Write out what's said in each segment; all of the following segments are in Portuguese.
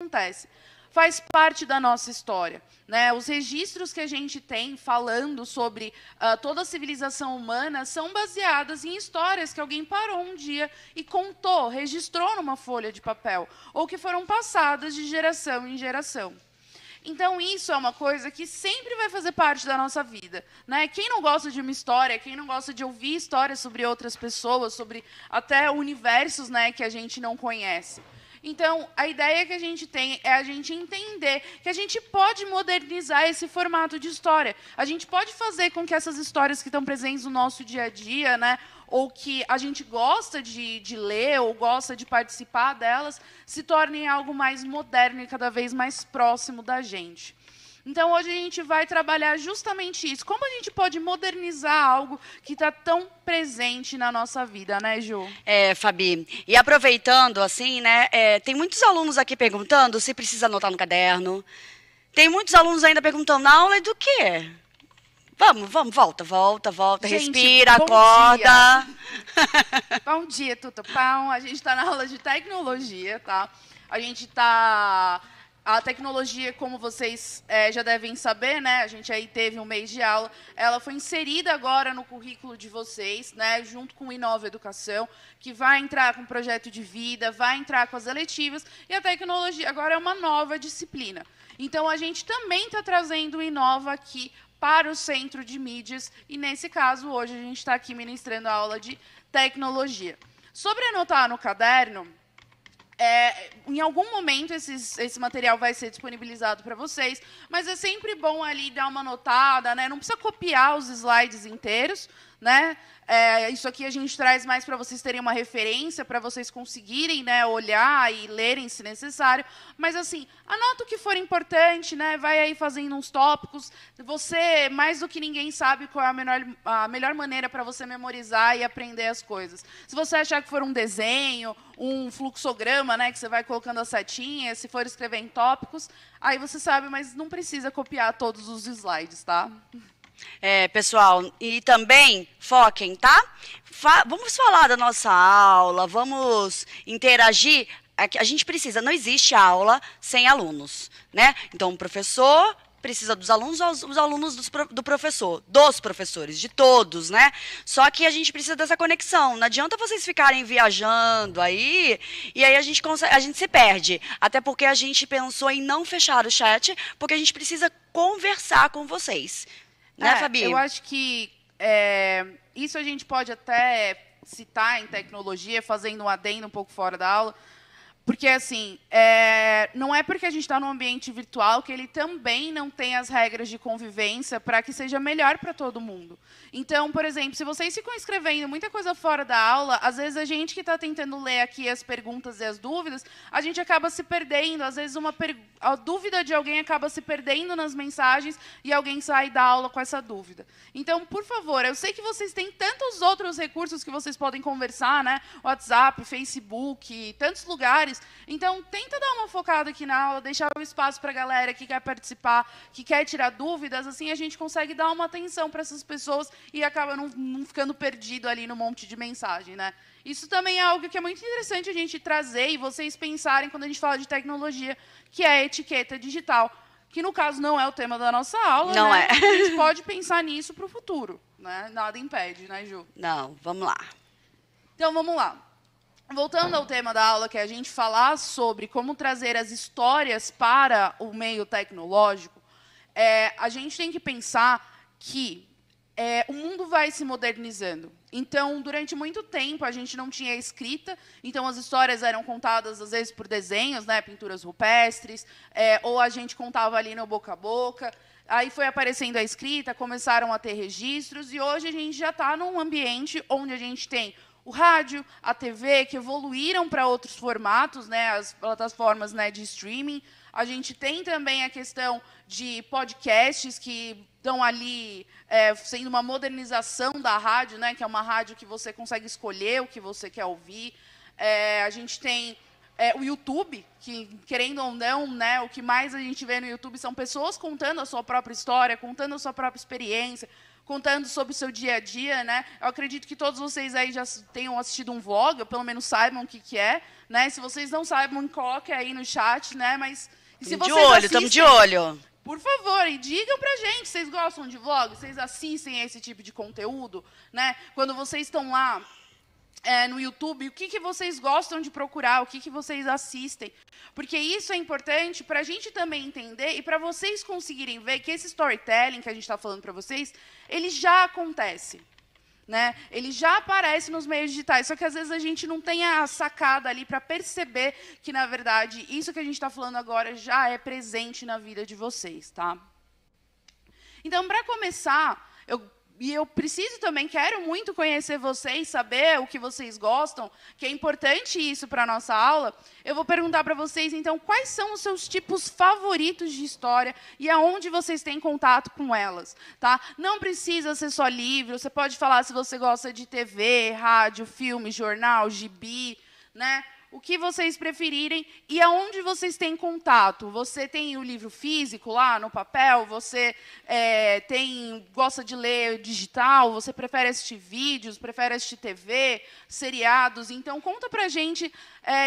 acontece? Faz parte da nossa história, né? Os registros que a gente tem falando sobre toda a civilização humana são baseadas em histórias que alguém parou um dia e contou, registrou numa folha de papel, ou que foram passadas de geração em geração. Então, isso é uma coisa que sempre vai fazer parte da nossa vida, né? Quem não gosta de uma história, quem não gosta de ouvir histórias sobre outras pessoas, sobre até universos, né, que a gente não conhece. Então, a ideia que a gente tem é a gente entender que a gente pode modernizar esse formato de história. A gente pode fazer com que essas histórias que estão presentes no nosso dia a dia, né, ou que a gente gosta de ler ou gosta de participar delas, se tornem algo mais moderno e cada vez mais próximo da gente. Então, hoje a gente vai trabalhar justamente isso. Como a gente pode modernizar algo que está tão presente na nossa vida, né, Ju? Fabi. E aproveitando, assim, né, tem muitos alunos aqui perguntando se precisa anotar no caderno. Tem muitos alunos ainda perguntando, na aula é do quê? Vamos, volta, gente, respira, acorda. Bom dia, Tutupão. A gente está na aula de tecnologia, tá? A gente está... A tecnologia, como vocês já devem saber, né, a gente aí teve um mês de aula, ela foi inserida agora no currículo de vocês, né, junto com o Inova Educação, que vai entrar com o projeto de vida, vai entrar com as eletivas, e a tecnologia agora é uma nova disciplina. Então, a gente também está trazendo o Inova aqui para o Centro de Mídias, e nesse caso, hoje, a gente está aqui ministrando a aula de tecnologia. Sobre anotar no caderno... em algum momento esse material vai ser disponibilizado para vocês, mas é sempre bom ali dar uma notada, né? Não precisa copiar os slides inteiros, né? Isso aqui a gente traz mais para vocês terem uma referência, para vocês conseguirem, né, olhar e lerem se necessário. Mas, assim, anota o que for importante, né? Vai aí fazendo uns tópicos. Você, mais do que ninguém, sabe qual é a melhor maneira para você memorizar e aprender as coisas. Se você achar que for um desenho, um fluxograma, né, que você vai colocando as setinhas, se for escrever em tópicos, aí você sabe, mas não precisa copiar todos os slides, tá? Pessoal, e também foquem, tá? Vamos falar da nossa aula, vamos interagir. A gente precisa, não existe aula sem alunos, né? Então, o professor precisa dos alunos, os alunos do professor, dos professores, de todos, né? Só que a gente precisa dessa conexão. Não adianta vocês ficarem viajando aí, e aí a gente se perde. Até porque a gente pensou em não fechar o chat, porque a gente precisa conversar com vocês. Né, Fabi? Eu acho que isso a gente pode até citar em tecnologia, fazendo um adendo um pouco fora da aula, porque, assim, não é porque a gente está num ambiente virtual que ele também não tem as regras de convivência para que seja melhor para todo mundo. Então, por exemplo, se vocês ficam escrevendo muita coisa fora da aula, às vezes a gente que está tentando ler aqui as perguntas e as dúvidas, a gente acaba se perdendo. Às vezes a dúvida de alguém acaba se perdendo nas mensagens e alguém sai da aula com essa dúvida. Então, por favor, eu sei que vocês têm tantos outros recursos que vocês podem conversar, né? WhatsApp, Facebook, tantos lugares. Então, tenta dar uma focada aqui na aula, deixar o espaço para a galera que quer participar, que quer tirar dúvidas, assim a gente consegue dar uma atenção para essas pessoas e acaba não ficando perdido ali no monte de mensagem, né? Isso também é algo que é muito interessante a gente trazer e vocês pensarem quando a gente fala de tecnologia, que é a etiqueta digital, que no caso não é o tema da nossa aula, não né? É. A gente pode pensar nisso para o futuro, né? Nada impede, né, Ju? Não, vamos lá. Então, vamos lá. Voltando ao tema da aula, que é a gente falar sobre como trazer as histórias para o meio tecnológico, a gente tem que pensar que o mundo vai se modernizando. Então, durante muito tempo, a gente não tinha escrita, então as histórias eram contadas, às vezes, por desenhos, né, pinturas rupestres, ou a gente contava ali no boca a boca. Aí foi aparecendo a escrita, começaram a ter registros, e hoje a gente já está num ambiente onde a gente tem o rádio, a TV, que evoluíram para outros formatos, né, as plataformas, né, de streaming. A gente tem também a questão de podcasts que estão ali sendo uma modernização da rádio, né, que é uma rádio que você consegue escolher o que você quer ouvir. A gente tem o YouTube, que, querendo ou não, né, o que mais a gente vê no YouTube são pessoas contando a sua própria história, contando a sua própria experiência, contando sobre o seu dia a dia, né? Eu acredito que todos vocês aí já tenham assistido um vlog, ou pelo menos saibam o que é, né? Se vocês não saibam, coloquem aí no chat, né? Mas e se vocês estamos de olho. Por favor, e digam pra gente, vocês gostam de vlog? Vocês assistem a esse tipo de conteúdo, né? Quando vocês estão lá no YouTube, o que vocês gostam de procurar, o que vocês assistem. Porque isso é importante para a gente também entender e para vocês conseguirem ver que esse storytelling que a gente está falando para vocês, ele já acontece. Né? Ele já aparece nos meios digitais, só que às vezes a gente não tem a sacada ali para perceber que, na verdade, isso que a gente está falando agora já é presente na vida de vocês. Tá? Então, para começar, eu preciso também, quero muito conhecer vocês, saber o que vocês gostam, que é importante isso para a nossa aula. Eu vou perguntar para vocês, então, quais são os seus tipos favoritos de história e aonde vocês têm contato com elas. Tá? Não precisa ser só livro, você pode falar se você gosta de TV, rádio, filme, jornal, gibi, né? O que vocês preferirem e aonde vocês têm contato. Você tem o livro físico lá no papel, você gosta de ler digital, você prefere assistir vídeos, prefere assistir TV, seriados. Então, conta pra gente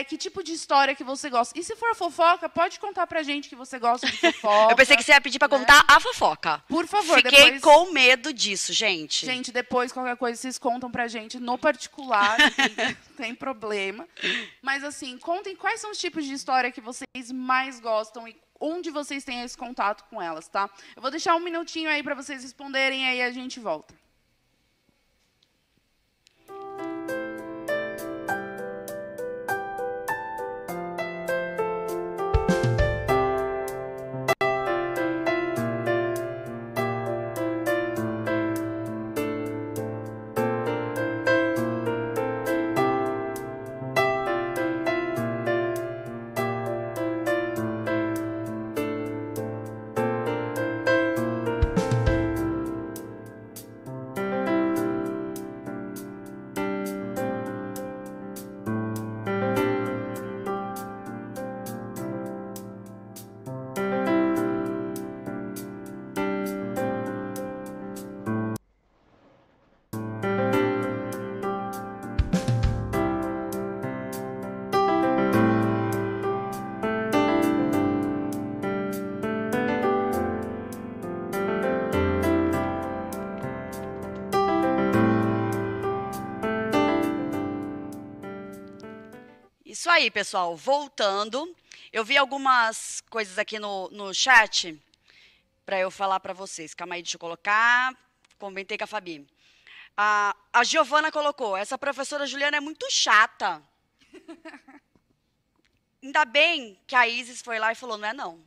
que tipo de história que você gosta. E se for fofoca, pode contar pra gente que você gosta de fofoca. Eu pensei que você ia pedir pra contar a fofoca. Por favor. Fiquei com medo disso, gente. Gente, depois, qualquer coisa, vocês contam pra gente no particular, não tem problema. Mas, assim, contem quais são os tipos de história que vocês mais gostam e onde vocês têm esse contato com elas, tá? Eu vou deixar um minutinho aí para vocês responderem, aí a gente volta. Isso aí, pessoal. Voltando, eu vi algumas coisas aqui no chat para eu falar para vocês. Calma aí, deixa eu colocar. Comentei com a Fabi. A Giovana colocou, essa professora Juliana é muito chata. Ainda bem que a Isis foi lá e falou, não é não.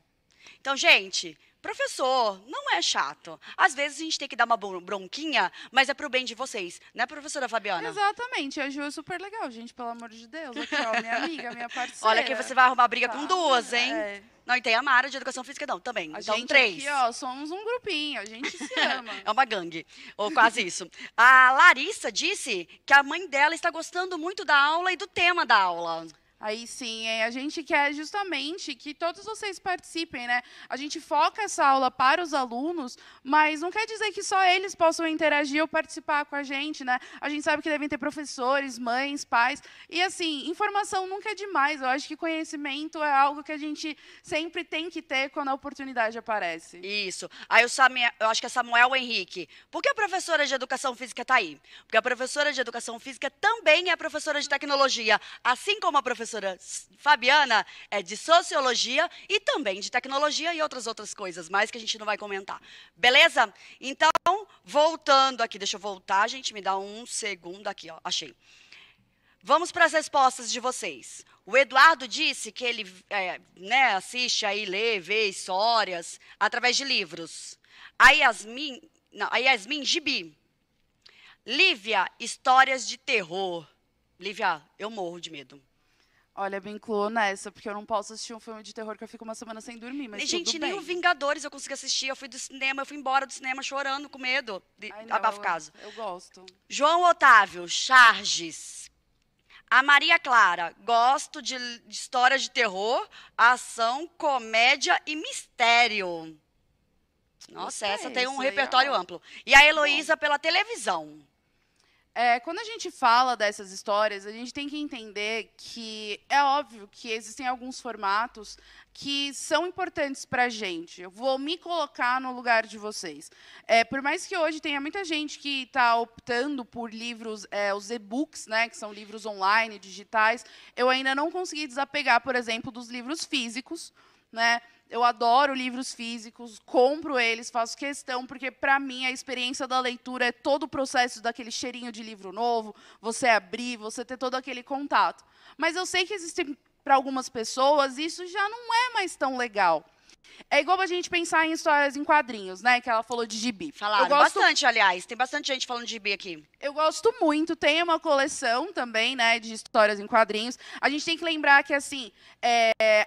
Então, gente, professor não é chato. Às vezes a gente tem que dar uma bronquinha, mas é pro bem de vocês. Né, professora Fabiana? Exatamente. A Ju é super legal, gente, pelo amor de Deus. Aqui, ó, minha amiga, minha parceira. Olha que você vai arrumar briga com duas, hein? Não, e tem a Mara de Educação Física, não, também. Então, gente 3. Aqui, ó, somos um grupinho, a gente se ama. É uma gangue, ou quase isso. A Larissa disse que a mãe dela está gostando muito da aula e do tema da aula. Aí sim, a gente quer justamente que todos vocês participem, né? A gente foca essa aula para os alunos, mas não quer dizer que só eles possam interagir ou participar com a gente, né? A gente sabe que devem ter professores, mães, pais. E, assim, informação nunca é demais. Eu acho que conhecimento é algo que a gente sempre tem que ter quando a oportunidade aparece. Isso. Aí eu acho que é Samuel Henrique. Por que a professora de Educação Física está aí? Porque a professora de Educação Física também é professora de Tecnologia, assim como a professora Fabiana é de Sociologia e também de Tecnologia e outras coisas mais que a gente não vai comentar. Beleza? Então, voltando aqui, deixa eu voltar, gente, me dá um segundo aqui, ó, achei. Vamos para as respostas de vocês. O Eduardo disse que ele assiste aí, lê, vê histórias através de livros. A Yasmin, gibi. Lívia, histórias de terror. Lívia, eu morro de medo. Olha, me incluo nessa, porque eu não posso assistir um filme de terror que eu fico uma semana sem dormir, mas gente, tudo nem bem. o Vingadores eu consegui assistir. Eu fui do cinema, eu fui embora do cinema chorando, com medo. Abafa o caso. Eu gosto. João Otávio, Charges. A Maria Clara, gosto de histórias de terror, ação, comédia e mistério. Nossa, Gostei, essa tem um isso repertório legal. amplo. E a Heloísa pela televisão. Quando a gente fala dessas histórias, a gente tem que entender que é óbvio que existem alguns formatos que são importantes para a gente. Eu vou me colocar no lugar de vocês. Por mais que hoje tenha muita gente que está optando por livros, os e-books, né, que são livros online, digitais, eu ainda não consegui desapegar, por exemplo, dos livros físicos, né? Eu adoro livros físicos, compro eles, faço questão, porque, para mim, a experiência da leitura é todo o processo daquele cheirinho de livro novo, você abrir, você ter todo aquele contato. Mas eu sei que existem, para algumas pessoas, isso já não é mais tão legal. É igual a gente pensar em histórias em quadrinhos, né? Que ela falou de gibi. Falaram bastante, aliás. Tem bastante gente falando de gibi aqui. Eu gosto muito, tem uma coleção também, né, de histórias em quadrinhos. A gente tem que lembrar que, assim,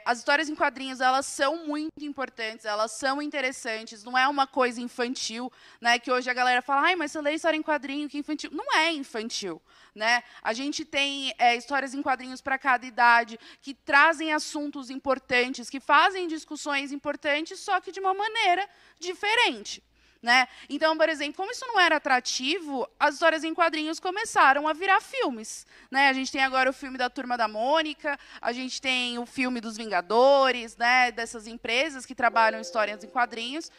as histórias em quadrinhos, elas são muito importantes, elas são interessantes, não é uma coisa infantil, né, que hoje a galera fala, ai, mas você lê história em quadrinho, que infantil. Não é infantil, né? A gente tem histórias em quadrinhos para cada idade, que trazem assuntos importantes, que fazem discussões importantes, só que de uma maneira diferente. Né? Então, por exemplo, como isso não era atrativo, as histórias em quadrinhos começaram a virar filmes. Né? A gente tem agora o filme da Turma da Mônica, a gente tem o filme dos Vingadores, né? Dessas empresas que trabalham histórias em quadrinhos.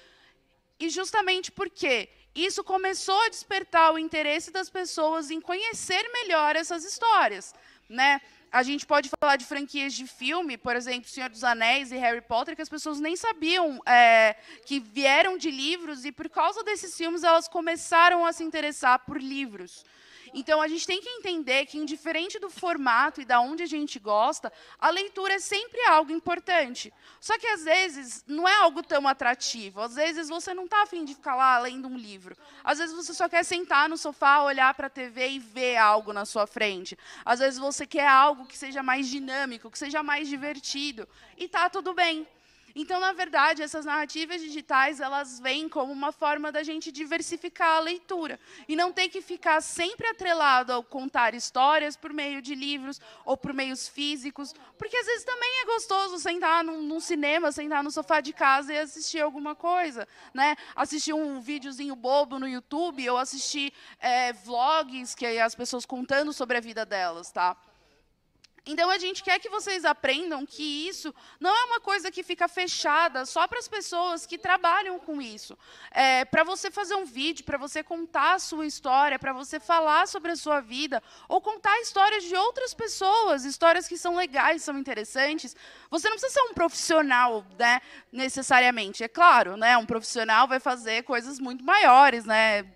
E justamente porque isso começou a despertar o interesse das pessoas em conhecer melhor essas histórias. Né? A gente pode falar de franquias de filme, por exemplo, Senhor dos Anéis e Harry Potter, que as pessoas nem sabiam que vieram de livros, e por causa desses filmes elas começaram a se interessar por livros. Então, a gente tem que entender que, indiferente do formato e da onde a gente gosta, a leitura é sempre algo importante. Só que, às vezes, não é algo tão atrativo. Às vezes, você não está a fim de ficar lá lendo um livro. Às vezes, você só quer sentar no sofá, olhar para a TV e ver algo na sua frente. Às vezes, você quer algo que seja mais dinâmico, que seja mais divertido. E está tudo bem. Então, na verdade, essas narrativas digitais, elas vêm como uma forma da gente diversificar a leitura. E não ter que ficar sempre atrelado ao contar histórias por meio de livros ou por meios físicos. Porque, às vezes, também é gostoso sentar num cinema, sentar no sofá de casa e assistir alguma coisa. Né? Assistir um videozinho bobo no YouTube ou assistir vlogs, que é as pessoas contando sobre a vida delas, tá? Então, a gente quer que vocês aprendam que isso não é uma coisa que fica fechada só para as pessoas que trabalham com isso. Para você fazer um vídeo, para você contar a sua história, para você falar sobre a sua vida, ou contar histórias de outras pessoas, histórias que são legais, são interessantes, você não precisa ser um profissional, né, necessariamente. É claro, né, um profissional vai fazer coisas muito maiores, né?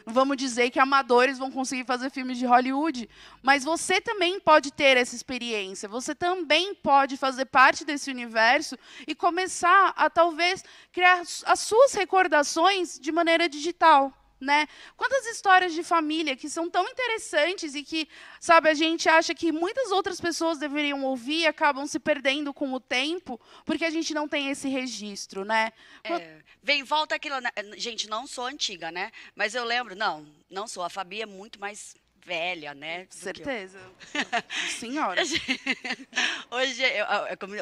Não vamos dizer que amadores vão conseguir fazer filmes de Hollywood, mas você também pode ter essa experiência, você também pode fazer parte desse universo e começar a, talvez, criar as suas recordações de maneira digital. Né? Quantas histórias de família que são tão interessantes e que, sabe, a gente acha que muitas outras pessoas deveriam ouvir e acabam se perdendo com o tempo, porque a gente não tem esse registro, né? Vem, volta aquilo, né? Gente, não sou antiga, né? Mas eu lembro, não sou, a Fabi é muito mais velha, né? Certeza. Senhora. Hoje,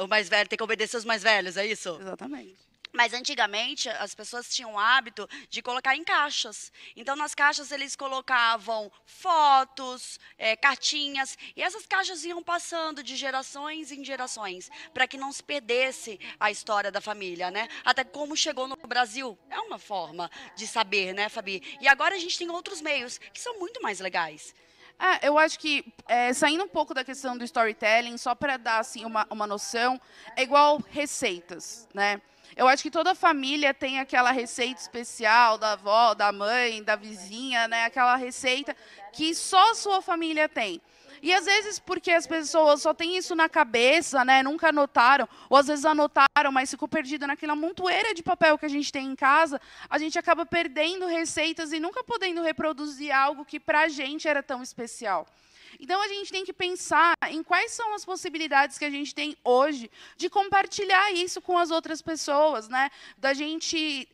o mais velho tem que obedecer os mais velhos, é isso? Exatamente. Mas antigamente as pessoas tinham o hábito de colocar em caixas. Então nas caixas eles colocavam fotos, cartinhas, e essas caixas iam passando de gerações em gerações, para que não se perdesse a história da família, né? Até como chegou no Brasil. É uma forma de saber, né, Fabi? E agora a gente tem outros meios que são muito mais legais. Eu acho que, saindo um pouco da questão do storytelling, só para dar assim, uma noção, é igual receitas, né? Eu acho que toda família tem aquela receita especial da avó, da mãe, da vizinha, né? Aquela receita que só a sua família tem. E, às vezes, porque as pessoas só têm isso na cabeça, né? Nunca anotaram, ou às vezes anotaram, mas ficou perdido naquela montoeira de papel que a gente tem em casa, a gente acaba perdendo receitas e nunca podendo reproduzir algo que, para a gente, era tão especial. Então, a gente tem que pensar em quais são as possibilidades que a gente tem hoje de compartilhar isso com as outras pessoas, né? Da gente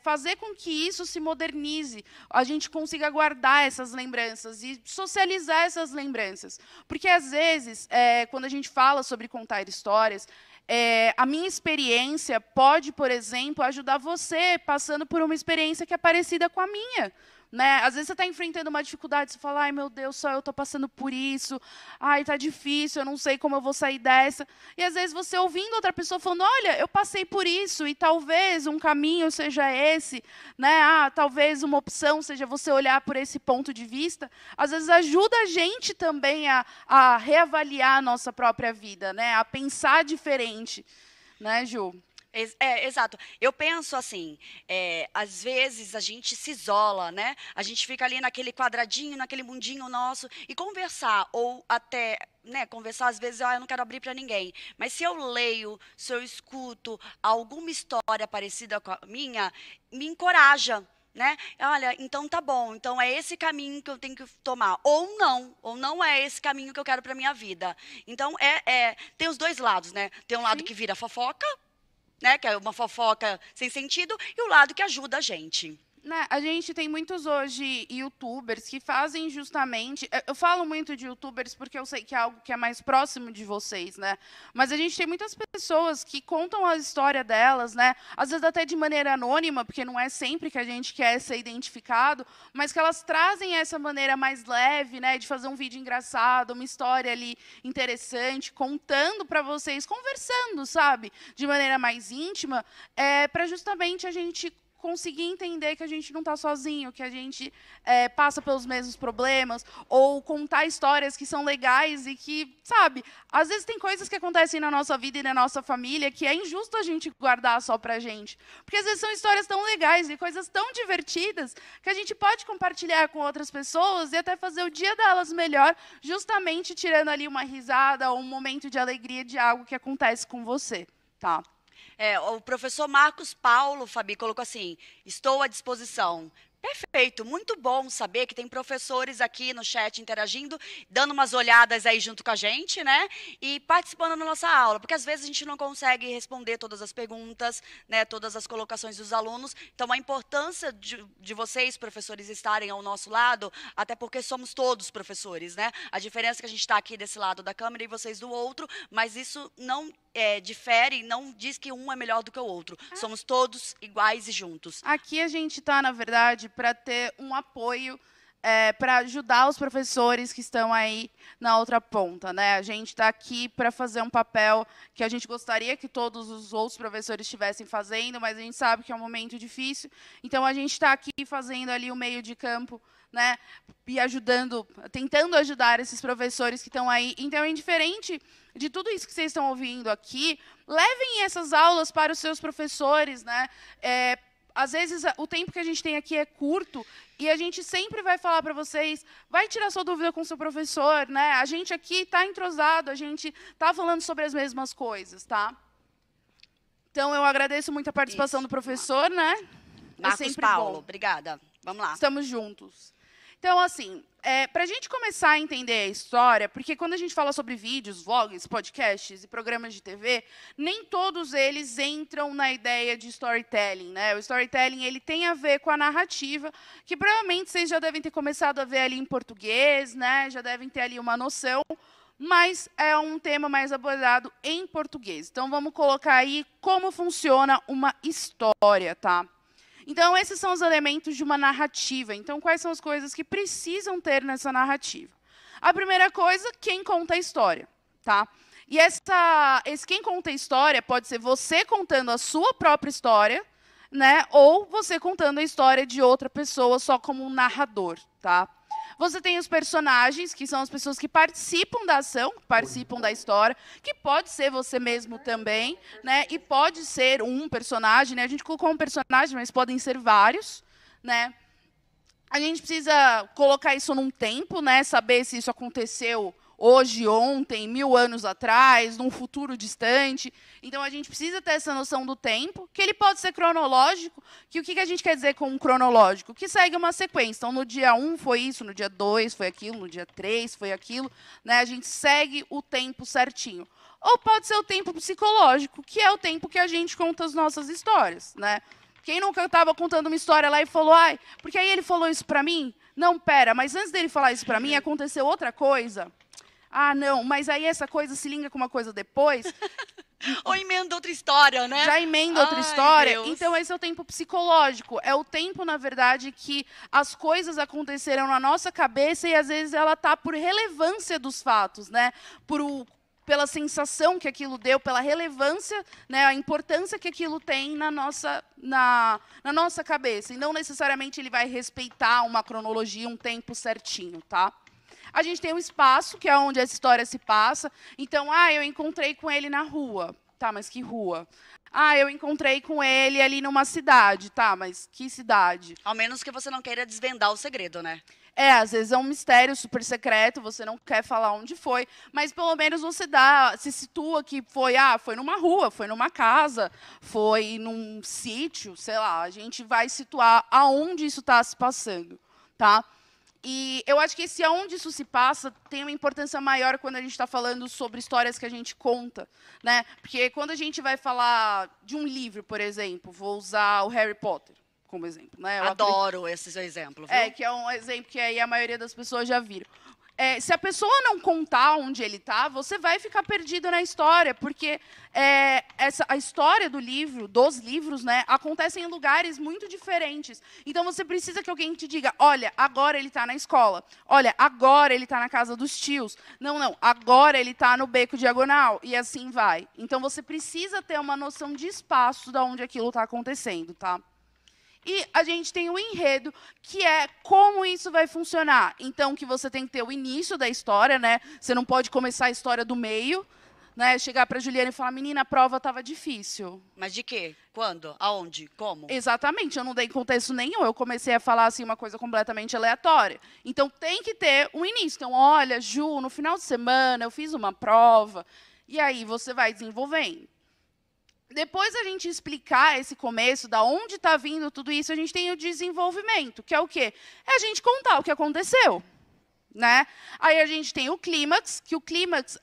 fazer com que isso se modernize, a gente consiga guardar essas lembranças e socializar essas lembranças. Porque, às vezes, quando a gente fala sobre contar histórias, A minha experiência pode, por exemplo, ajudar você passando por uma experiência que é parecida com a minha. Né? Às vezes você está enfrentando uma dificuldade, você fala, ai meu Deus, só eu estou passando por isso, ai, está difícil, eu não sei como eu vou sair dessa. E às vezes você ouvindo outra pessoa falando, olha, eu passei por isso, e talvez um caminho seja esse, né? Talvez uma opção seja você olhar por esse ponto de vista, às vezes ajuda a gente também a reavaliar a nossa própria vida, né? A pensar diferente, né, Ju? Exato. Eu penso assim, às vezes a gente se isola, né? A gente fica ali naquele quadradinho, naquele mundinho nosso, e conversar, ou até, né, conversar, às vezes, eu não quero abrir para ninguém. Mas se eu leio, se eu escuto alguma história parecida com a minha, me encoraja. Né? Olha, então tá bom, então é esse caminho que eu tenho que tomar, ou não é esse caminho que eu quero para minha vida. Então, tem os dois lados, né? Tem um lado que vira fofoca, né, que é uma fofoca sem sentido, e o lado que ajuda a gente. Né, a gente tem muitos hoje youtubers que fazem justamente... Eu falo muito de youtubers porque eu sei que é algo que é mais próximo de vocês, né? Mas a gente tem muitas pessoas que contam a história delas, né? Às vezes até de maneira anônima, porque não é sempre que a gente quer ser identificado, mas que elas trazem essa maneira mais leve, né? De fazer um vídeo engraçado, uma história ali interessante, contando para vocês, conversando, sabe? De maneira mais íntima, para justamente a gente conseguir entender que a gente não está sozinho, que a gente passa pelos mesmos problemas, ou contar histórias que são legais e que, sabe, às vezes tem coisas que acontecem na nossa vida e na nossa família que é injusto a gente guardar só pra gente. Porque às vezes são histórias tão legais e coisas tão divertidas que a gente pode compartilhar com outras pessoas e até fazer o dia delas melhor, justamente tirando ali uma risada ou um momento de alegria de algo que acontece com você, tá? O professor Marcos Paulo, Fabi, colocou assim, estou à disposição. Perfeito, muito bom saber que tem professores aqui no chat interagindo, dando umas olhadas aí junto com a gente, né? E participando da nossa aula, porque às vezes a gente não consegue responder todas as perguntas, né? Todas as colocações dos alunos. Então, a importância de vocês, professores, estarem ao nosso lado, até porque somos todos professores, né? A diferença é que a gente está aqui desse lado da câmera e vocês do outro, mas isso não difere, não diz que um é melhor do que o outro. Somos todos iguais e juntos. Aqui a gente está, na verdade, para ter um apoio, para ajudar os professores que estão aí na outra ponta, né? A gente está aqui para fazer um papel que a gente gostaria que todos os outros professores estivessem fazendo, mas a gente sabe que é um momento difícil. Então, a gente está aqui fazendo ali o meio de campo, né? E ajudando, tentando ajudar esses professores que estão aí. Então, indiferente de tudo isso que vocês estão ouvindo aqui, levem essas aulas para os seus professores, né? Às vezes, o tempo que a gente tem aqui é curto e a gente sempre vai falar para vocês, vai tirar sua dúvida com o seu professor, né? A gente aqui está entrosado, a gente está falando sobre as mesmas coisas, tá? Então, eu agradeço muito a participação do professor, né? Marcos Paulo, obrigada. Vamos lá. Estamos juntos. Então, assim, para a gente começar a entender a história, porque quando a gente fala sobre vídeos, vlogs, podcasts e programas de TV, nem todos eles entram na ideia de storytelling, né? O storytelling ele tem a ver com a narrativa, que provavelmente vocês já devem ter começado a ver ali em português, né? Já devem ter ali uma noção, mas é um tema mais abordado em português. Então, vamos colocar aí como funciona uma história, tá? Então, esses são os elementos de uma narrativa. Então, quais são as coisas que precisam ter nessa narrativa? A primeira coisa, quem conta a história, tá? E esse quem conta a história pode ser você contando a sua própria história, né? Ou você contando a história de outra pessoa só como um narrador, tá? Você tem os personagens, que são as pessoas que participam da ação, participam da história, que pode ser você mesmo também, né? E pode ser um personagem, né? A gente colocou um personagem, mas podem ser vários, né? A gente precisa colocar isso num tempo, né? Saber se isso aconteceu hoje, ontem, 1000 anos atrás, num futuro distante. Então, a gente precisa ter essa noção do tempo, que ele pode ser cronológico, que o que a gente quer dizer com um cronológico? Que segue uma sequência. Então, no dia 1 foi isso, no dia 2 foi aquilo, no dia 3 foi aquilo. Né? A gente segue o tempo certinho. Ou pode ser o tempo psicológico, que é o tempo que a gente conta as nossas histórias. Né? Quem nunca estava contando uma história lá e falou, ai, porque aí ele falou isso para mim? Não, pera, mas antes dele falar isso para mim, aconteceu outra coisa. Ah, não, mas aí essa coisa se liga com uma coisa depois. Ou emenda outra história, né? Já emenda outra Ai, história. Deus. Então, esse é o tempo psicológico. É o tempo, na verdade, que as coisas aconteceram na nossa cabeça e, às vezes, ela tá por relevância dos fatos, né? Pela sensação que aquilo deu, pela relevância, né? A importância que aquilo tem na nossa cabeça. E não necessariamente ele vai respeitar uma cronologia, um tempo certinho, tá? A gente tem o espaço, que é onde essa história se passa. Então, eu encontrei com ele na rua. Tá, mas que rua? Eu encontrei com ele ali numa cidade. Tá, mas que cidade? Ao menos que você não queira desvendar o segredo, né? Às vezes é um mistério super secreto, você não quer falar onde foi, mas pelo menos você se situa que foi numa rua, foi numa casa, foi num sítio, sei lá. A gente vai situar aonde isso está se passando, tá? E eu acho que esse aonde isso se passa tem uma importância maior quando a gente está falando sobre histórias que a gente conta, né? Porque quando a gente vai falar de um livro, por exemplo, vou usar o Harry Potter como exemplo, né? Adoro esse seu exemplo, viu? Que é um exemplo que aí a maioria das pessoas já viram. Se a pessoa não contar onde ele está, você vai ficar perdido na história, porque a história dos livros, né, acontece em lugares muito diferentes. Então, você precisa que alguém te diga, olha, agora ele está na escola. Olha, agora ele está na casa dos tios. Não, agora ele está no beco diagonal. E assim vai. Então, você precisa ter uma noção de espaço de onde aquilo está acontecendo, tá? E a gente tem o enredo, que é como isso vai funcionar. Então, que você tem que ter o início da história, né? Você não pode começar a história do meio, né? Chegar para a Juliana e falar, menina, a prova estava difícil. Mas de quê? Quando? Aonde? Como? Exatamente, eu não dei contexto nenhum. Eu comecei a falar assim uma coisa completamente aleatória. Então, tem que ter um início. Então, olha, Ju, no final de semana eu fiz uma prova. E aí você vai desenvolvendo. Depois da gente explicar esse começo, da onde está vindo tudo isso, a gente tem o desenvolvimento, que é o quê? É a gente contar o que aconteceu, né? Aí a gente tem o clímax, que o clímax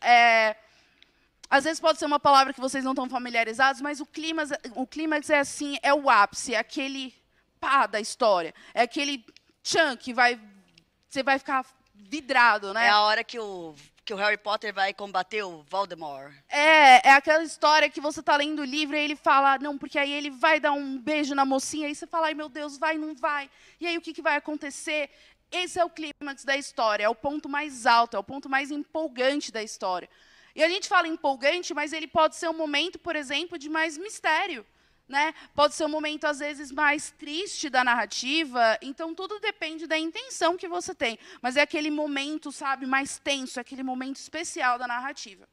às vezes pode ser uma palavra que vocês não estão familiarizados, mas o clímax é assim, é o ápice, é aquele pá da história, é aquele tchan que você vai ficar vidrado, né? É a hora que o Harry Potter vai combater o Voldemort. É aquela história que você tá lendo o livro e ele fala, não, porque aí ele vai dar um beijo na mocinha, aí você fala, ai meu Deus, vai, não vai. E aí o que vai acontecer? Esse é o clímax da história, é o ponto mais alto, é o ponto mais empolgante da história. E a gente fala empolgante, mas ele pode ser um momento, por exemplo, de mais mistério. Né? Pode ser um momento, às vezes, mais triste da narrativa. Então, tudo depende da intenção que você tem. Mas é aquele momento, sabe, mais tenso, é aquele momento especial da narrativa.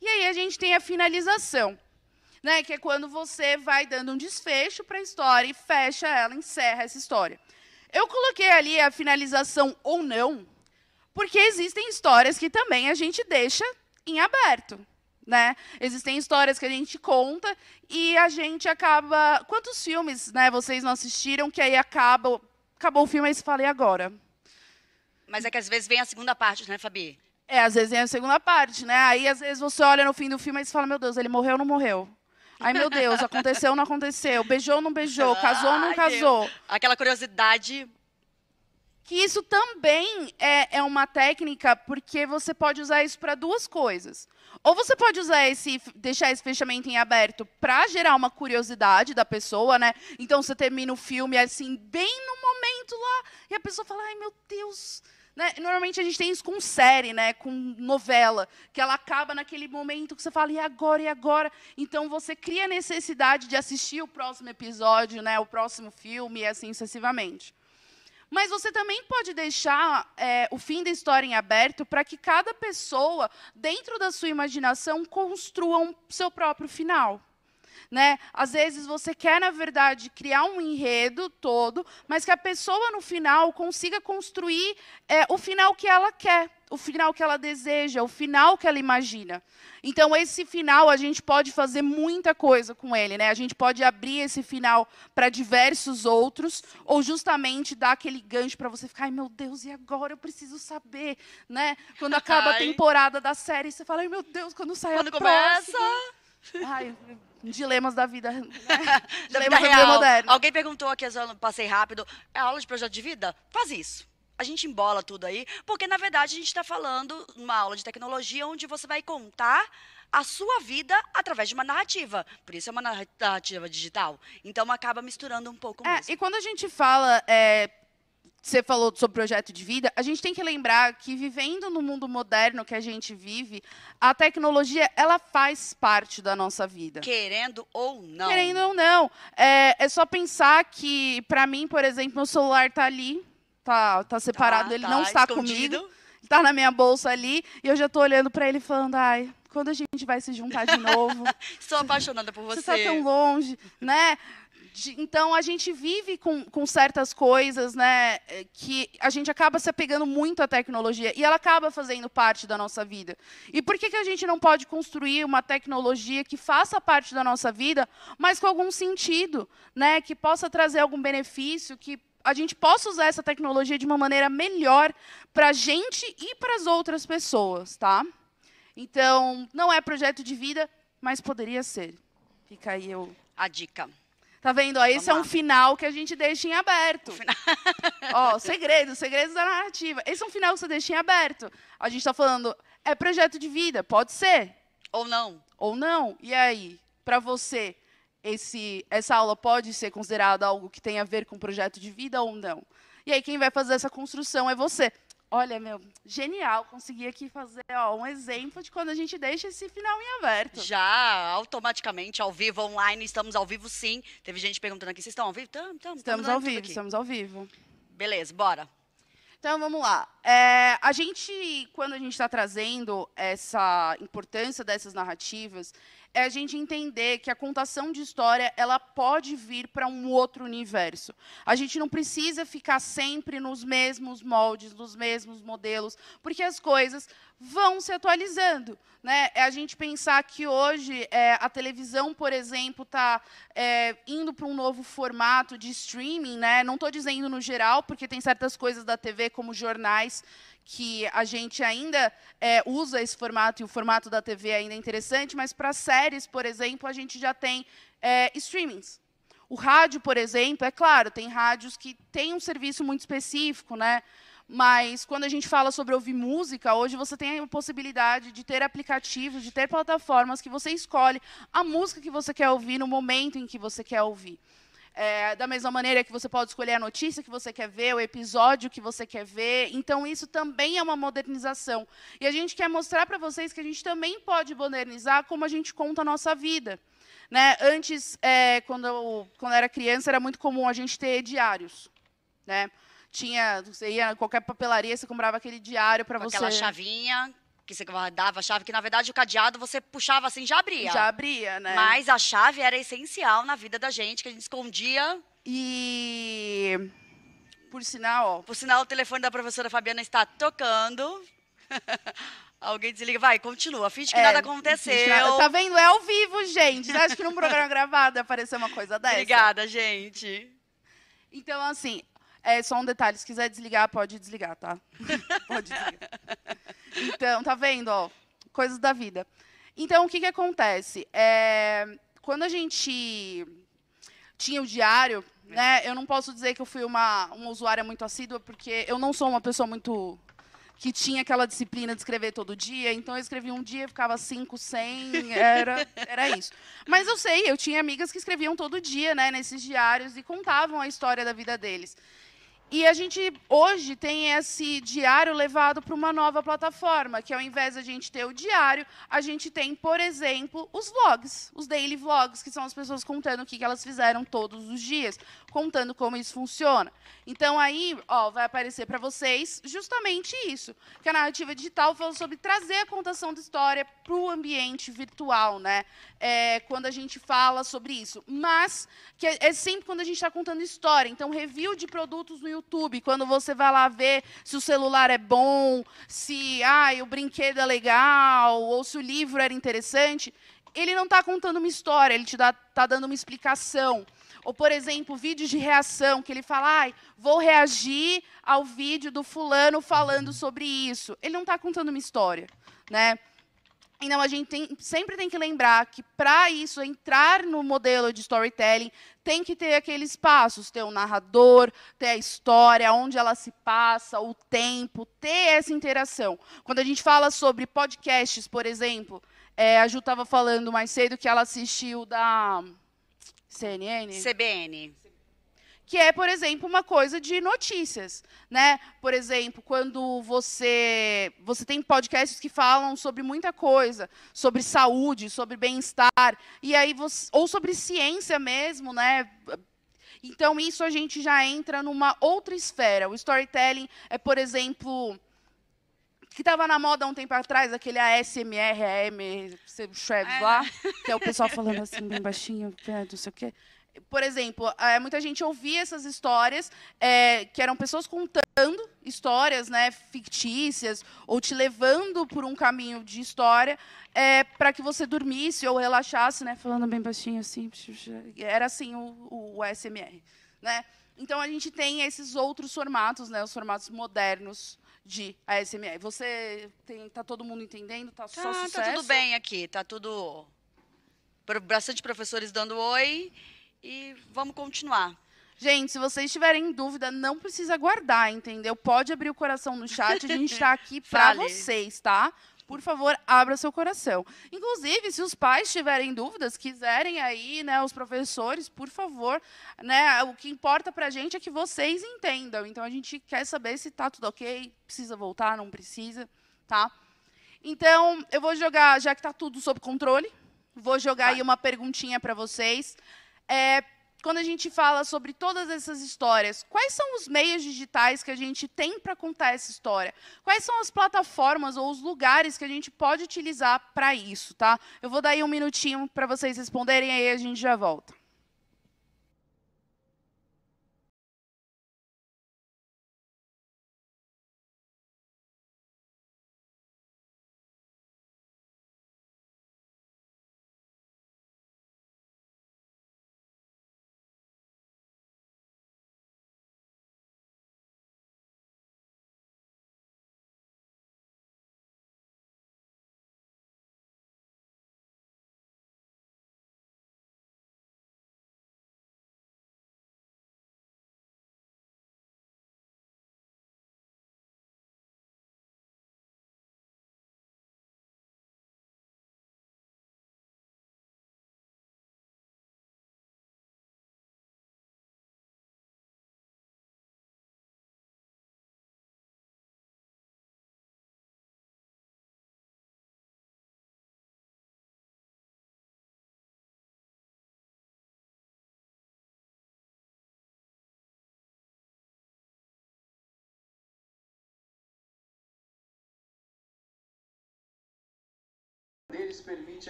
E aí a gente tem a finalização, né? Que é quando você vai dando um desfecho para a história e fecha ela, encerra essa história. Eu coloquei ali a finalização ou não, porque existem histórias que também a gente deixa em aberto. Né? Existem histórias que a gente conta e a gente acaba... Quantos filmes, né, vocês não assistiram que aí acabou o filme e você fala, e agora? Mas é que às vezes vem a segunda parte, né, Fabi? Às vezes vem a segunda parte, né? Aí, às vezes, você olha no fim do filme e você fala, meu Deus, ele morreu ou não morreu? Ai, meu Deus, aconteceu ou não aconteceu? Beijou ou não beijou? Casou ou não casou? Deus. Aquela curiosidade... Que isso também é uma técnica, porque você pode usar isso para duas coisas. Ou você pode deixar esse fechamento em aberto para gerar uma curiosidade da pessoa, né? Então você termina o filme assim, bem no momento lá, e a pessoa fala, ai meu Deus. Né? Normalmente a gente tem isso com série, né? Com novela, que ela acaba naquele momento que você fala, e agora, e agora? Então você cria a necessidade de assistir o próximo episódio, né? O próximo filme, e assim sucessivamente. Mas você também pode deixar o fim da história em aberto para que cada pessoa, dentro da sua imaginação, construa seu próprio final. Né? Às vezes você quer, na verdade, criar um enredo todo, mas que a pessoa, no final, consiga construir o final que ela quer, o final que ela deseja, o final que ela imagina. Então, esse final, a gente pode fazer muita coisa com ele. Né? A gente pode abrir esse final para diversos outros, ou justamente dar aquele gancho para você ficar, ai, meu Deus, e agora? Eu preciso saber. Né? Quando acaba a temporada da série, você fala, ai, meu Deus, quando sai quando a começa... próxima? Ai, dilemas da vida, né? Da vida real. Moderna. Alguém perguntou aqui, eu passei rápido, é aula de projeto de vida? Faz isso. A gente embola tudo aí, porque, na verdade, a gente está falando numa aula de tecnologia onde você vai contar a sua vida através de uma narrativa. Por isso é uma narrativa digital. Então, acaba misturando um pouco mesmo. E quando a gente fala... Você falou sobre projeto de vida, a gente tem que lembrar que vivendo no mundo moderno que a gente vive, a tecnologia, ela faz parte da nossa vida. Querendo ou não. Querendo ou não. É só pensar que, para mim, por exemplo, meu celular tá ali, tá separado, ele não está escondido. comigo, está na minha bolsa ali, e eu já tô olhando para ele falando, ai, quando a gente vai se juntar de novo? Estou apaixonada por você. Você está tão longe, né? Então, a gente vive com certas coisas, né, que a gente acaba se apegando muito à tecnologia e ela acaba fazendo parte da nossa vida. E por que a gente não pode construir uma tecnologia que faça parte da nossa vida, mas com algum sentido, né, que possa trazer algum benefício, que a gente possa usar essa tecnologia de uma maneira melhor para a gente e para as outras pessoas, tá? Então, não é projeto de vida, mas poderia ser. Fica aí a dica. Tá vendo? Ó, esse é um final que a gente deixa em aberto. Ó, segredos da narrativa. Esse é um final que você deixa em aberto. A gente está falando, é projeto de vida, pode ser. Ou não. Ou não. E aí, para você, essa aula pode ser considerada algo que tem a ver com projeto de vida ou não? E aí, quem vai fazer essa construção é você. Olha, genial, consegui aqui fazer um exemplo de quando a gente deixa esse final em aberto. Já, automaticamente, ao vivo, online, estamos ao vivo sim. Teve gente perguntando aqui, vocês estão ao vivo? Estamos ao vivo, estamos ao vivo. Beleza, bora. Então, vamos lá. Quando a gente está trazendo essa importância dessas narrativas, é a gente entender que a contação de história ela pode vir para um outro universo. A gente não precisa ficar sempre nos mesmos moldes, nos mesmos modelos, porque as coisas vão se atualizando, né? É a gente pensar que hoje a televisão, por exemplo, está indo para um novo formato de streaming, né? Não estou dizendo no geral, porque tem certas coisas da TV, como jornais, que a gente ainda usa esse formato, e o formato da TV ainda é interessante, mas para séries, por exemplo, a gente já tem streamings. O rádio, por exemplo, é claro, tem rádios que têm um serviço muito específico, né? Mas quando a gente fala sobre ouvir música, hoje você tem a possibilidade de ter aplicativos, de ter plataformas que você escolhe a música que você quer ouvir no momento em que você quer ouvir. Da mesma maneira que você pode escolher a notícia que você quer ver, o episódio que você quer ver. Então, isso também é uma modernização. E a gente quer mostrar para vocês que a gente também pode modernizar como a gente conta a nossa vida. Né? Antes, quando eu era criança, era muito comum a gente ter diários. Né? Você ia em qualquer papelaria, você comprava aquele diário para você... aquela chavinha... que você guardava a chave, que na verdade o cadeado você puxava assim, já abria. Já abria, né? Mas a chave era essencial na vida da gente, que a gente escondia. E, por sinal, o telefone da professora Fabiana está tocando. Alguém desliga, vai, continua, finge que nada aconteceu. Tá vendo? É ao vivo, gente. Você acha que num programa gravado ia aparecer uma coisa dessa? Obrigada, gente. Então, assim, só um detalhe, se quiser desligar, pode desligar, tá? Pode desligar. Então, tá vendo, ó, coisas da vida. Então, o que acontece? Quando a gente tinha o diário, né, eu não posso dizer que eu fui uma usuária muito assídua, porque eu não sou uma pessoa muito... que tinha aquela disciplina de escrever todo dia, então eu escrevia um dia, ficava 5, 100, era isso. Mas eu tinha amigas que escreviam todo dia, né, nesses diários, e contavam a história da vida deles. E a gente, hoje, tem esse diário levado para uma nova plataforma, que ao invés de a gente ter o diário, a gente tem, por exemplo, os vlogs, os daily vlogs, que são as pessoas contando o que elas fizeram todos os dias, contando como isso funciona. Então, aí, vai aparecer para vocês justamente isso, que a narrativa digital fala sobre trazer a contação da história para o ambiente virtual, né? Quando a gente fala sobre isso. Mas que é sempre quando a gente está contando história. Então, review de produtos no YouTube, quando você vai lá ver se o celular é bom, se o brinquedo é legal, ou se o livro era interessante, ele não está contando uma história, ele está dando uma explicação. Ou, por exemplo, vídeos de reação, que ele fala, vou reagir ao vídeo do fulano falando sobre isso. Ele não está contando uma história, né? Então, a gente sempre tem que lembrar que, para isso entrar no modelo de storytelling, tem que ter aqueles passos, ter o narrador, ter a história, onde ela se passa, o tempo, ter essa interação. Quando a gente fala sobre podcasts, por exemplo, a Ju estava falando mais cedo que ela assistiu da CNN? CBN. Que é, por exemplo, uma coisa de notícias, né? Por exemplo, quando você tem podcasts que falam sobre muita coisa, sobre saúde, sobre bem-estar, e aí ou sobre ciência mesmo, né? Então, isso a gente já entra numa outra esfera. O storytelling é, por exemplo, que estava na moda há um tempo atrás, aquele ASMR, lá, que é o pessoal falando assim, bem baixinho, não sei o quê. Por exemplo, muita gente ouvia essas histórias, que eram pessoas contando histórias, né, fictícias, ou te levando por um caminho de história, para que você dormisse ou relaxasse, né, falando bem baixinho, assim. Era assim o ASMR. Né? Então, a gente tem esses outros formatos, né, os formatos modernos de ASMR. Tá todo mundo entendendo? Tá só sucesso? Tá tudo bem aqui, tá tudo... Bastante professores dando oi... E vamos continuar. Gente, se vocês tiverem dúvida, não precisa guardar, entendeu? Pode abrir o coração no chat, a gente está aqui para vocês, tá? Por favor, abra seu coração. Inclusive, se os pais tiverem dúvidas, quiserem aí, né, os professores, por favor, né, o que importa para a gente é que vocês entendam. Então, a gente quer saber se está tudo ok, precisa voltar, não precisa, tá? Então, eu vou jogar, já que está tudo sob controle, vou jogar aí uma perguntinha para vocês. Quando a gente fala sobre todas essas histórias, quais são os meios digitais que a gente tem para contar essa história? Quais são as plataformas ou os lugares que a gente pode utilizar para isso? Tá? Eu vou dar aí um minutinho para vocês responderem, aí a gente já volta.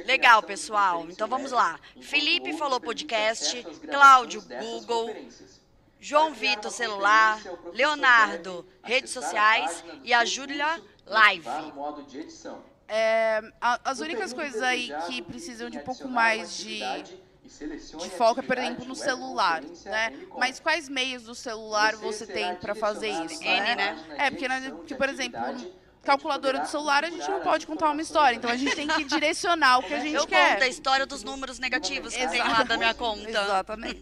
Legal, pessoal. Então vamos lá. Felipe falou podcast, Cláudio, Google, João Vitor, celular, Leonardo, redes sociais e a Júlia, live. As únicas coisas aí que precisam de um pouco mais de foco é, por exemplo, no celular, né? Mas quais meios do celular você tem para fazer isso? Né? Porque, por exemplo, calculadora do celular, a gente não pode contar uma história. Então, a gente tem que direcionar o que a gente quer. Eu conto a história dos números negativos que tem lá da minha conta. Exatamente.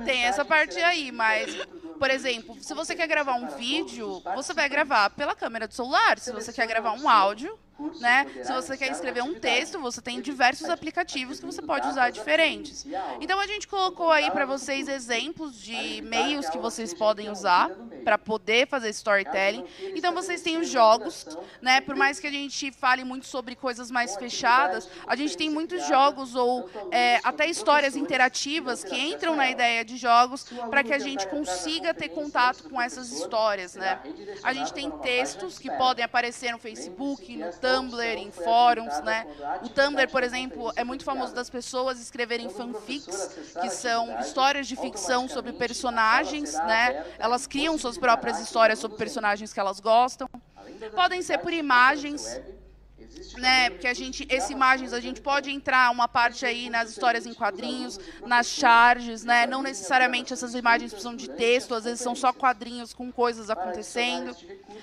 Tem essa parte aí, mas, por exemplo, se você quer gravar um vídeo, você vai gravar pela câmera do celular. Se você quer gravar um áudio, né? Se você quer escrever um texto, você tem diversos aplicativos que você pode usar diferentes. Então, a gente colocou aí para vocês exemplos de meios que vocês podem usar para poder fazer storytelling. Então, vocês têm os jogos, né? Por mais que a gente fale muito sobre coisas mais fechadas, a gente tem muitos jogos ou até histórias interativas que entram na ideia de jogos para que a gente consiga ter contato com essas histórias, né? A gente tem textos que podem aparecer no Facebook, no Tumblr, em fóruns, né? O Tumblr, por exemplo, é muito famoso das pessoas escreverem fanfics, que são histórias de ficção sobre personagens, né? Elas criam suas próprias histórias sobre personagens que elas gostam. Podem ser por imagens, né? Porque esse imagens, a gente pode entrar uma parte aí nas histórias em quadrinhos, nas charges, né? Não necessariamente essas imagens precisam de texto, às vezes são só quadrinhos com coisas acontecendo.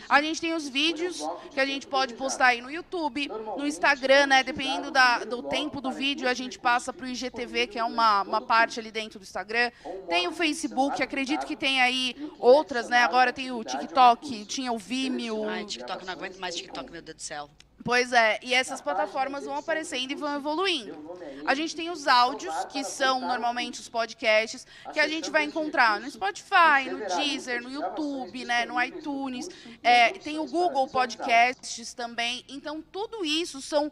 A gente tem os vídeos que a gente pode postar aí no YouTube, no Instagram, né? Dependendo do tempo do vídeo, a gente passa para o IGTV, que é uma parte ali dentro do Instagram. Tem o Facebook, acredito que tem aí outras, né? Agora tem o TikTok, tinha o Vimeo. Ai, TikTok, não aguento mais TikTok, meu Deus do céu. Pois é, e essas plataformas vão aparecendo e vão evoluindo. A gente tem os áudios, que são normalmente os podcasts, que a gente vai encontrar no Spotify, no Deezer, no YouTube, né, no iTunes. Tem o Google Podcasts também. Então, tudo isso são...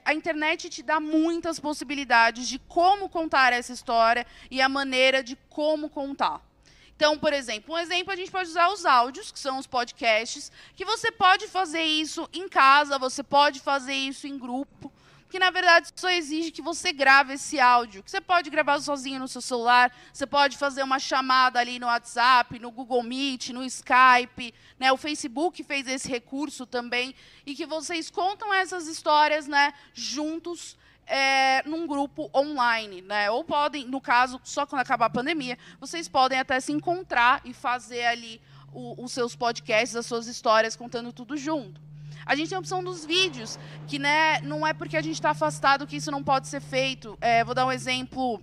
a internet te dá muitas possibilidades de como contar essa história e a maneira de como contar. Então, por exemplo, a gente pode usar os áudios, que são os podcasts, que você pode fazer isso em casa, você pode fazer isso em grupo, que na verdade só exige que você grave esse áudio, que você pode gravar sozinho no seu celular, você pode fazer uma chamada ali no WhatsApp, no Google Meet, no Skype, né? O Facebook fez esse recurso também, e que vocês contam essas histórias, né, juntos, num grupo online, né? Ou podem, no caso, só quando acabar a pandemia, vocês podem até se encontrar e fazer ali os seus podcasts, as suas histórias, contando tudo junto. A gente tem a opção dos vídeos, que, né, não é porque a gente está afastado que isso não pode ser feito. Vou dar um exemplo.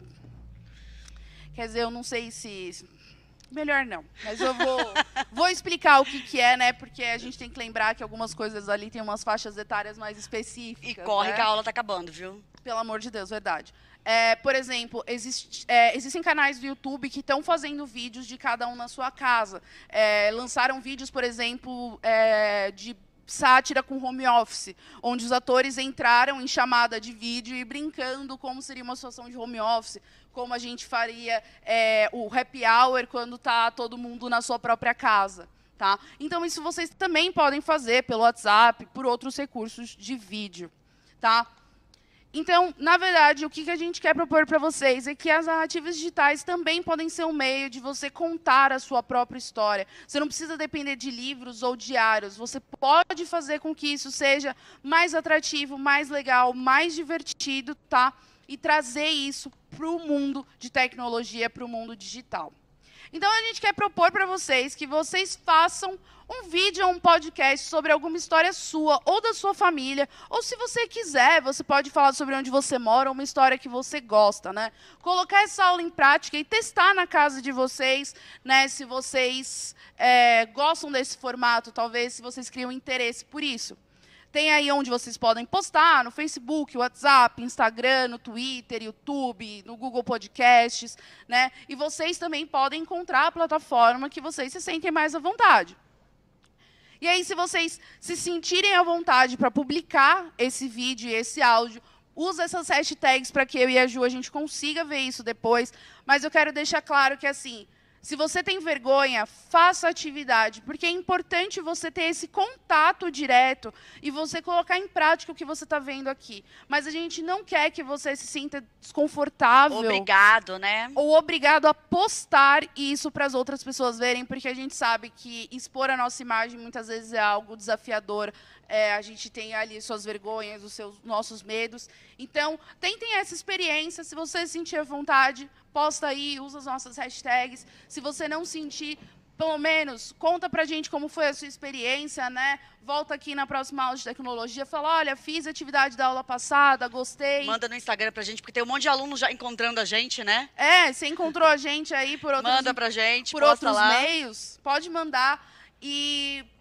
Quer dizer, eu não sei se... Melhor não, mas eu vou explicar o que é, né? Porque a gente tem que lembrar que algumas coisas ali tem umas faixas etárias mais específicas. E corre, né? Que a aula tá acabando, viu? Pelo amor de Deus, verdade. Por exemplo, existem canais do YouTube que estão fazendo vídeos de cada um na sua casa. Lançaram vídeos, por exemplo, de sátira com home office, onde os atores entraram em chamada de vídeo e brincando como seria uma situação de home office, como a gente faria o happy hour quando está todo mundo na sua própria casa. Tá? Então, isso vocês também podem fazer pelo WhatsApp, por outros recursos de vídeo. Tá? Então, na verdade, o que a gente quer propor para vocês é que as narrativas digitais também podem ser um meio de você contar a sua própria história. Você não precisa depender de livros ou diários. Você pode fazer com que isso seja mais atrativo, mais legal, mais divertido, tá? E trazer isso para o mundo de tecnologia, para o mundo digital. Então, a gente quer propor para vocês que vocês façam um vídeo ou um podcast sobre alguma história sua ou da sua família. Ou, se você quiser, você pode falar sobre onde você mora, uma história que você gosta, né? Colocar essa aula em prática e testar na casa de vocês, né? Se vocês gostam desse formato, talvez, se vocês criam interesse por isso. Tem aí onde vocês podem postar, no Facebook, WhatsApp, Instagram, no Twitter, YouTube, no Google Podcasts, né? E vocês também podem encontrar a plataforma que vocês se sentem mais à vontade. E aí, se vocês se sentirem à vontade para publicar esse vídeo e esse áudio, usa essas hashtags para que eu e a Ju, a gente consiga ver isso depois. Mas eu quero deixar claro que, assim, se você tem vergonha, faça atividade, porque é importante você ter esse contato direto e você colocar em prática o que você está vendo aqui. Mas a gente não quer que você se sinta desconfortável. Obrigado, né? Ou obrigado a postar isso para as outras pessoas verem, porque a gente sabe que expor a nossa imagem muitas vezes é algo desafiador. A gente tem ali suas vergonhas, nossos medos. Então, tentem essa experiência. Se você se sentir à vontade, posta aí, usa as nossas hashtags. Se você não sentir, pelo menos, conta pra gente como foi a sua experiência, né? Volta aqui na próxima aula de tecnologia, fala, olha, fiz a atividade da aula passada, gostei. Manda no Instagram pra gente, porque tem um monte de alunos já encontrando a gente, né? Você encontrou a gente aí por outros, manda pra gente, por outros meios, pode mandar.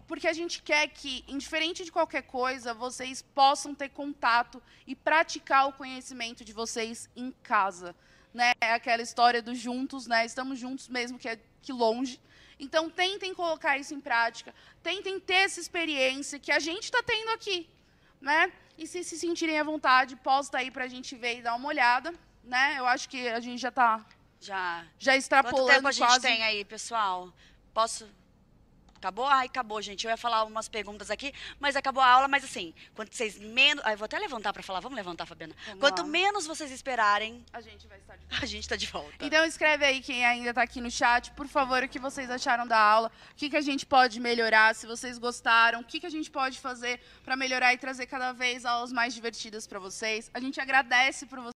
Porque a gente quer que, indiferente de qualquer coisa, vocês possam ter contato e praticar o conhecimento de vocês em casa. Né? É aquela história do juntos, né? Estamos juntos mesmo que longe. Então, tentem colocar isso em prática, tentem ter essa experiência que a gente está tendo aqui. Né? E se sentirem à vontade, posta aí para a gente ver e dar uma olhada. Né? Eu acho que a gente já está já extrapolando. Quanto tempo a gente quase... tem aí, pessoal? Posso... Acabou? Ai, acabou, gente. Eu ia falar umas perguntas aqui, mas acabou a aula. Mas assim, quanto vocês menos... Ai, vou até levantar para falar. Vamos levantar, Fabiana. Quanto menos vocês esperarem, a gente vai estar de volta. A gente tá de volta. Então escreve aí quem ainda tá aqui no chat, por favor, o que vocês acharam da aula, o que a gente pode melhorar, se vocês gostaram, o que a gente pode fazer para melhorar e trazer cada vez aulas mais divertidas para vocês. A gente agradece por vocês